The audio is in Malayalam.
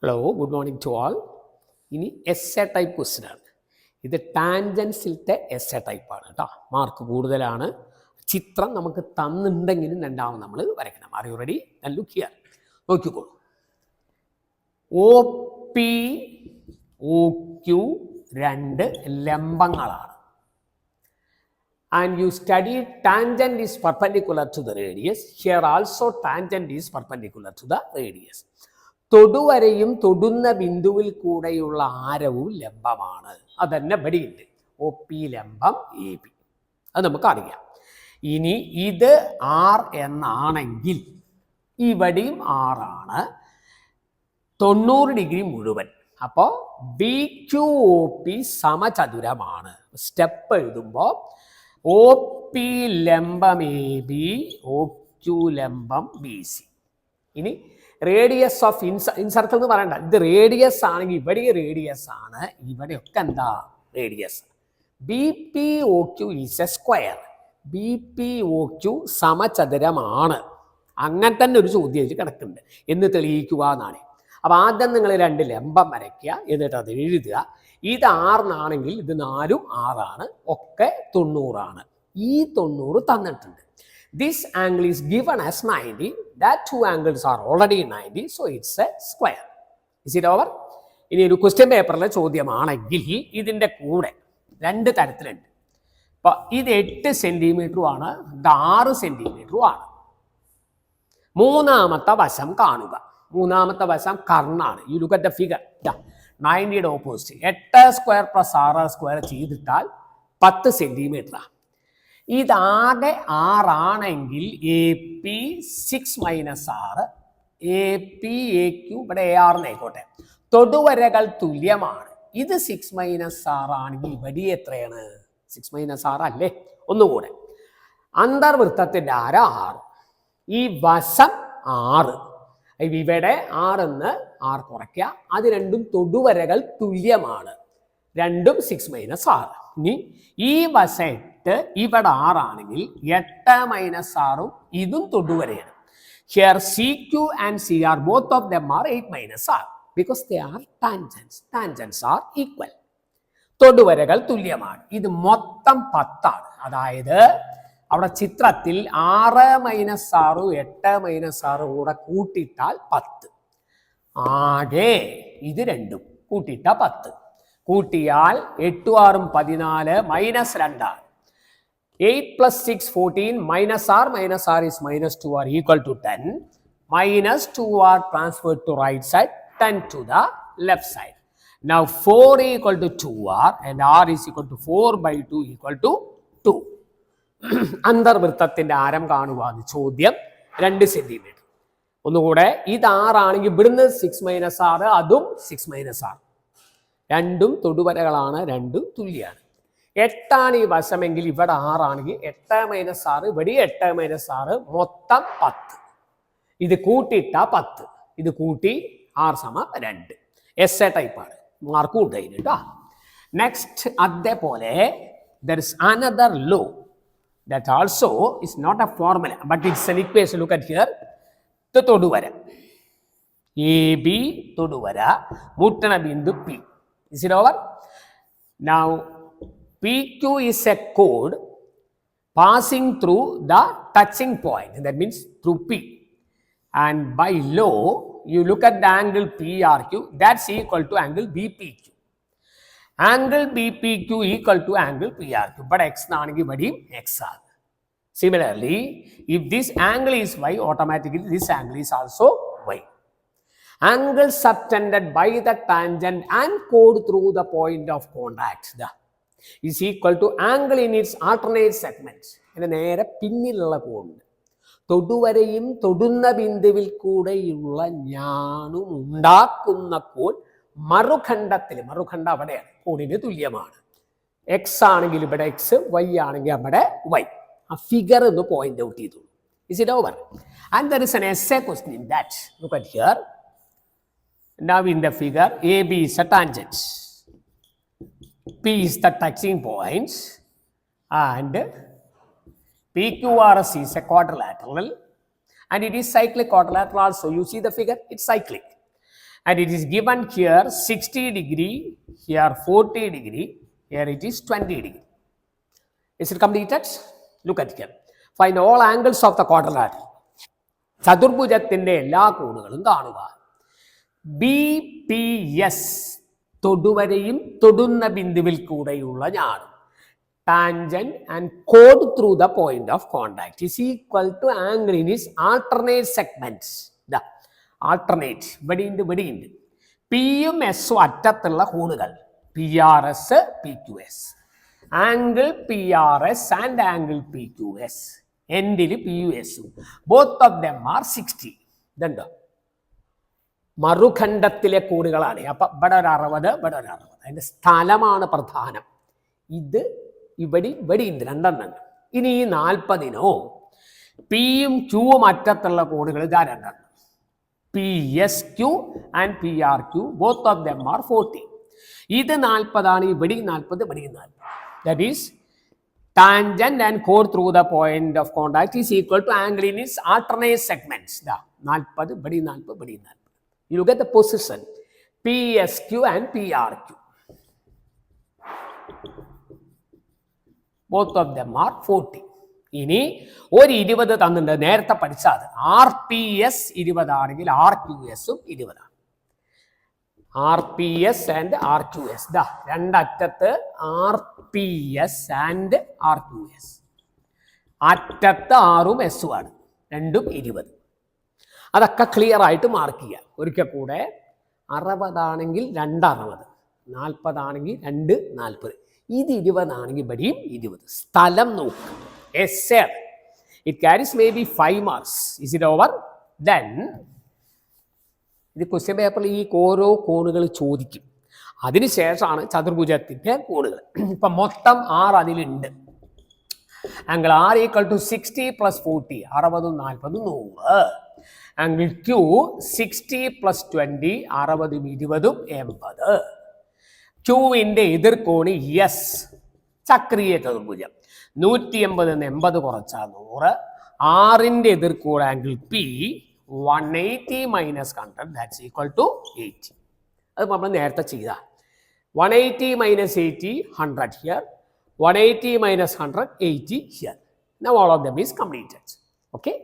Hello, good morning to all. ഇനി എസ് എ ടൈപ്പ് ക്വസ്റ്റ്യൻ ആണ്. ഇത് ടാൻജൻസിലത്തെ എസ് എ ടൈപ്പാണ് കേട്ടോ. മാർക്ക് കൂടുതലാണ്. ചിത്രം നമുക്ക് തന്നിട്ടുണ്ടെങ്കിലും രണ്ടാമത് നമ്മൾ വരയ്ക്കണം. Are you ready? Look here. നോക്കിക്കോളൂ. ഒ പി ഒ ക്യു രണ്ട് ലംബങ്ങളാണ്. And you study tangent is perpendicular to the radius. Here also tangent is perpendicular to the radius. തൊടുവരയും തൊടുന്ന ബിന്ദുവിൽ കൂടെയുള്ള ആരവും ലംബമാണ്. അതന്നെ ഇവിടെയുണ്ട്. ഒ പി ലംബം എ ബി, അത് നമുക്കറിയാം. ഇനി ഇത് ആർ എന്നാണെങ്കിൽ ഇവിടെയും ആറാണ്, 90 ഡിഗ്രി മുഴുവൻ. അപ്പോൾ ബി ക്യു ഒ പി സമചതുരമാണ്. സ്റ്റെപ്പ് എഴുതുമ്പോൾ ഒ പി ലംബം എ ബി, ഒ ക്യു ലംബം ബി സി. ഇനി റേഡിയസ് ഓഫ് ഇൻസർക്കിൾ എന്ന് പറയണ്ട, ഇത് റേഡിയസ് ആണെങ്കിൽ ഇവിടെ റേഡിയസ് ആണ്, ഇവിടെയൊക്കെ എന്താ radius. B P O Q is a square. B P O Q സമചതുരമാണ്. അങ്ങനെ തന്നെ ഒരു ചോദ്യം ഇതിൽ കിടക്കുന്നുണ്ട്. എന്ന് തെളിയിക്കുക എന്നാണ്. അപ്പോൾ ആദ്യം നിങ്ങൾ രണ്ട് ലംബം വരയ്ക്കുക, എന്നിട്ട് അത് എഴുതുക. ഇത് ആറിനാണെങ്കിൽ ഇത് 4ഉം 6ആണ്, ഒക്കെ 90ആണ്. ഈ 90 തന്നിട്ടുണ്ട്. This angle is given as 90. That two angles are already 90, so it's a square. Is it over? ഇനി ഒരു ക്വസ്റ്റ്യൻ പേപ്പറിലെ ചോദ്യമാണെങ്കിൽ ഇതിൻ്റെ കൂടെ രണ്ട് തരത്തിലുണ്ട്. അപ്പോൾ ഇത് 8 സെൻറ്റിമീറ്ററുമാണ്, ഇത് 6 സെൻറ്റിമീറ്ററുമാണ്. മൂന്നാമത്തെ വശം കാണുക. മൂന്നാമത്തെ വശം കർണാണ്. You look at the figure. 90യുടെ ഓപ്പോസിറ്റ് 8 സ്ക്വയർ പ്ലസ് 6 സ്ക്വയർ ചെയ്തിട്ടാൽ 10 സെൻറ്റിമീറ്ററാണ്. ഇതാകെ 6 ആണെങ്കിൽ A P 6 minus 6, A P A Q ഇവിടെ എ ആറിന് ആയിക്കോട്ടെ, തൊടുവരകൾ തുല്യമാണ്. ഇത് 6 മൈനസ് 6 ആണെങ്കിൽ ഇവിടെ എത്രയാണ്? 6 മൈനസ് 6 അല്ലേ? ഒന്നുകൂടെ. അന്തർവൃത്തത്തിൻ്റെ ആരം 6, ഈ വശം 6. ഇവിടെ 6 കുറയ്ക്കുക. അത് രണ്ടും തൊടുവരകൾ തുല്യമാണ്. രണ്ടും 6 മൈനസ് 6. ഇനി ഈ വശം 8, ഇവിടെ 6 ആണെങ്കിൽ 8 മൈനസ് 6ഉം ഇതും തൊടുവരയാണ്. Here C Q and C R both of them are 8 minus 6 because they are tangents. Tangents are equal. തൊടുവരകൾ തുല്യമാണ്. ഇത് മൊത്തം 10 ആണ്. അതായത് അവിടെ ചിത്രത്തിൽ 6 മൈനസ് 6, 8 മൈനസ് 6 കൂടെ കൂട്ടിയിട്ടാൽ 10. ആകെ ഇത് രണ്ടും കൂട്ടിയിട്ടാൽ 10. കൂട്ടിയാൽ 8 6 14 മൈനസ് 2 ആണ്. 8 plus 6 14 minus r is minus 2r equal to 10. Minus 2r transferred to right side, 10 to the left side. Now 4 equal to 2r and r is equal to 4 by 2 equal to 2. അന്തർവൃത്തത്തിന്റെ ആരം കാണുക. ചോദ്യം 2 സെന്റിമീറ്റർ. ഒന്നുകൂടെ, ഇത് 6 ആണെങ്കിൽ ഇവിടുന്ന് 6 മൈനസ് 6, അതും 6 മൈനസ് 6. രണ്ടും തൊടുവരകളാണ്, രണ്ടും തുല്യമാണ്. 8 ആണ് ഈ വശമെങ്കിൽ ഇവിടെ 6 ആണെങ്കിൽ 8 മൈനസ് 6, ഇവിടെ 8 മൈനസ് 6, മൊത്തം 10. ഇത് കൂട്ടിയിട്ട 10. ഇത് കൂട്ടി 6 2. എസ് എ ടൈപ്പാണ്. മാർക്ക് ഉണ്ടായി കേട്ടോ. നെക്സ്റ്റ്, അതേപോലെ there is another law that also is not a formula but it's an equation. Look at here. The തൊടുവര എ ബി, തൊടുവര മുട്ടണ ബിന്ദു P. Is it over? Now PQ is a chord passing through the touching point. That means through P. And by law, you look at the angle PRQ, that's equal to angle BPQ. Angle BPQ equal to angle PRQ. But x naanagi badi x aag. Similarly, if this angle is y, automatically this angle is also y. Angle subtended by the tangent and chord through the point of contact is equal to angle in its alternate segments. ഇതിന് നേരെ പിന്നിലുള്ള കോണുണ്ട്. തൊടുവരയും തൊടുന്ന ബിന്ദുവിൽ കൂടെയുള്ള ഞാനും ഉണ്ടാക്കുന്ന കോൺ മറുഖണ്ഡത്തിൽ, മറുഖണ്ഡം അവിടെയാണ്, കോണിന് തുല്യമാണ്. എക്സ് ആണെങ്കിൽ ഇവിടെ എക്സ്, വൈ ആണെങ്കിൽ അവിടെ വൈ. ആ ഫിഗർ ഒന്ന് പോയിന്റ് ഔട്ട് ചെയ്തു. Is it over? And there is an essay question in that. Look at here. Now in the figure, AB is a tangent, P is the touching points, and PQRS is a quadrilateral, and it is cyclic quadrilateral also. You see the figure, it's cyclic. and it is given here 60 degree, here 40 degree, here it is 20 degree. Is it completed? Look at here. Find all angles of the quadrilateral. ചതുർഭുജത്തിന്റെ എല്ലാ കോണുകളും കാണുക. ബി പി എസ് തൊടുവരയും തൊടുന്ന ബിന്ദുവിൽ കൂടെയുള്ള ഞാനും tangent and chord through the point of contact is equal to angle in its alternate segments. The alternate വെടിയുണ്ട് പിയും എസും അറ്റത്തുള്ള കോണുകൾ P R S P Q S, angle P R S and angle P Q S, എൻഡിൽ പി യു എസും, ബോത്ത് ഓഫ് ദം ആർ 60. ഇതുണ്ടോ മറുഖണ്ഡത്തിലെ കോണുകളാണ്. അപ്പൊ ഇവിടെ ഒരു 60, ഇവിടെ ഒരു 60. അതിന്റെ സ്ഥലമാണ് പ്രധാനം. ഇത് ഇവിടെ ഉണ്ട് രണ്ടെണ്ണം. ഇനി ഈ 40നോ പിയും ക്യൂവും അറ്റത്തുള്ള കോണുകൾ ഇതാ രണ്ടെണ്ണം, P S Q and P R Q, both of them are 40. ഇത് 40 ഇവിടെ 40, ഇവിടെ 40. That is tangent and chord through the point of contact is equal to angle in its alternate segments. Da 40 ഇവിടെ 40, ഇവിടെ 40. You look at the position PSQ and PRQ. Both of them are 40. ഇനി ഒരു 20 തന്നിട്ടുണ്ട്, നേരത്തെ പഠിച്ചാൽ ആർ പി എസ് 20 ആണെങ്കിൽ ആർ ക്യു എസും 20 ആണ്. R P S and R Q S, ദാ രണ്ടറ്റത്ത് R P S and R Q S, അറ്റത്ത് ആറും എസും ആണ്, രണ്ടും 20. അതൊക്കെ ക്ലിയർ ആയിട്ട് മാർക്ക് ചെയ്യുക. ഒരിക്കൽ കൂടെ 60 ആണെങ്കിൽ 2 60, 40 ആണെങ്കിൽ 2 40, ഇത് 20 ആണെങ്കിൽ ഇവിടെയും 20. സ്ഥലം നോക്കുക. S it carries may be 5 marks. Is it over? Then ഇത് ക്വസ്റ്റ്യൻ പേപ്പറിൽ ഈ ഓരോ കോണുകൾ ചോദിക്കും. അതിനുശേഷമാണ് ചതുർഭുജത്തിൻ്റെ കോണുകൾ. ഇപ്പം മൊത്തം 6 അതിലുണ്ട്. Angle R equal to 60 + 40, 60 40 100. Angle Q 60 + 20, 60 20 80. ക്യൂവിൻ്റെ എതിർക്കോണി എസ്, ചക്രീയ ചതുർഭുജം 180 80 കുറച്ചാൽ 100. ആറിൻ്റെ എതിർക്കോണി angle P 180 - 100, that's equal to 80. അത് നമ്മൾ നേരത്തെ ചെയ്ത 180 - 80 100 here, 180 - 100 80 here. Now all of them is completed. Okay.